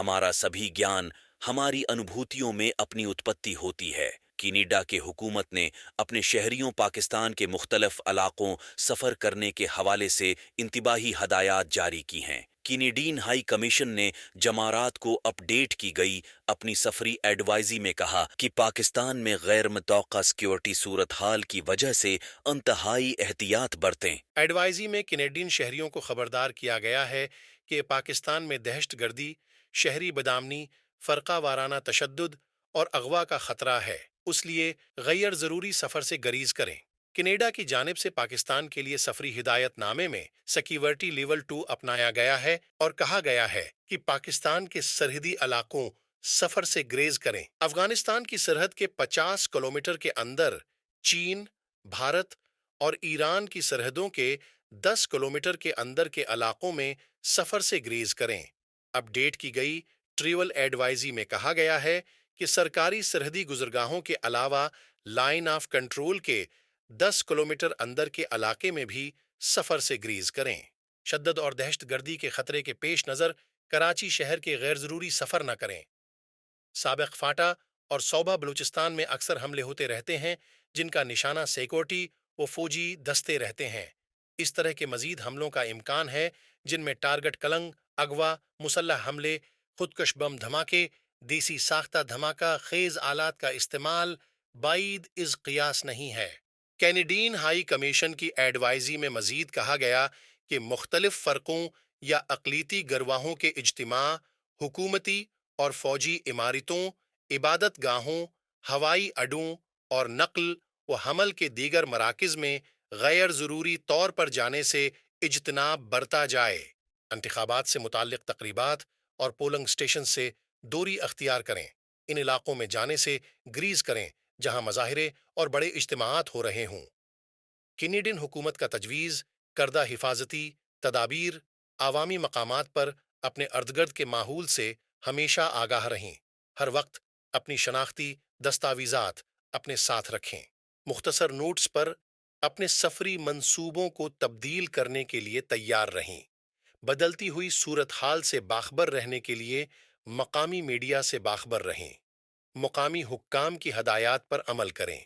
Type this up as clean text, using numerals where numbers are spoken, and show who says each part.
Speaker 1: हमारा सभी ज्ञान हमारी अनुभूतियों में अपनी उत्पत्ति होती है। कनाडा के हुकूमत ने अपने शहरियों पाकिस्तान के मुख्तलिफ इलाकों सफ़र करने के हवाले से इंतबाही हदायत जारी की हैं। कैनेडियन हाई कमीशन ने जमारात को अपडेट की गई अपनी सफरी एडवाइजी में कहा कि पाकिस्तान में गैर मुतौक़्क़ा सिक्योरिटी सूरत हाल की वजह से इंतहाई एहतियात बरतें।
Speaker 2: एडवाइजी में कैनेडियन शहरियों को खबरदार किया गया है कि पाकिस्तान में दहशतगर्दी, शहरी बदआमनी, फ़रका वाराना तशद्दुद और अगवा का खतरा है, उसलिए गैर ज़रूरी सफ़र से गरीज करें। कनाडा की जानिब से पाकिस्तान के लिए सफरी हिदायतनामे में सिक्योरिटी लेवल 2 अपनाया गया है और कहा गया है कि पाकिस्तान के सरहदी इलाकों सफर से ग्रेज करें। अफगानिस्तान की सरहद के 50 किलोमीटर के अंदर चीन, भारत और ईरान की सरहदों के 10 किलोमीटर के अंदर के इलाकों में सफर से ग्रेज करें। अपडेट की गई ट्रैवल एडवाइजी में कहा गया है कि सरकारी सरहदी गुजरगाहों के अलावा लाइन ऑफ कंट्रोल के 10 किलोमीटर अंदर के इलाके में भी सफर से ग्रीज करें। शद्दत और दहशतगर्दी के खतरे के पेश नज़र कराची शहर के गैर ज़रूरी सफ़र न करें। साबिक फाटा और सौबा बलूचिस्तान में अक्सर हमले होते रहते हैं, जिनका निशाना सिक्योरिटी व फौजी दस्ते रहते हैं। इस तरह के मजीद हमलों का इम्कान है, जिनमें टारगेट कलंग, अगवा, मुसल्लह हमले, खुदकश बम धमाके, देसी साख्ता धमाका खेज आलात का इस्तेमाल बाईद इज़ क़ियास नहीं है। कैनेडियन हाई कमीशन की एडवाइजी में मजीद कहा गया कि मुख्तलिफ फ़र्कों या अक़लीती गरवाहों के इज्तिमा, हुकूमती और फौजी इमारतों, इबादत गाहों, हवाई अड्डों और नक़ल व हमल के दीगर मराकिज़ में गैर ज़रूरी तौर पर जाने से इज्तनाब बरता जाए। इंतखाबात से मुताल्लिक़ तक़रीबात और पोलिंग स्टेशन से दूरी अख्तियार करें। इन इलाकों में जाने से ग्रीज करें जहां मज़ाहिरे और बड़े इज्तिमाआत हो रहे हों। कैनेडियन हुकूमत का तजवीज़ करदा हिफाजती तदाबीर आवामी मकामात पर अपने अर्दगर्द के माहौल से हमेशा आगाह रहें। हर वक्त अपनी शनाख्ती दस्तावीज़ात अपने साथ रखें। मुख्तसर नोट्स पर अपने सफरी मंसूबों को तब्दील करने के लिए तैयार रहें। बदलती हुई सूरत हाल से बाखबर रहने के लिए मकामी मीडिया से बाखबर रहें। मुकामी हुक्काम की हदायत पर अमल करें।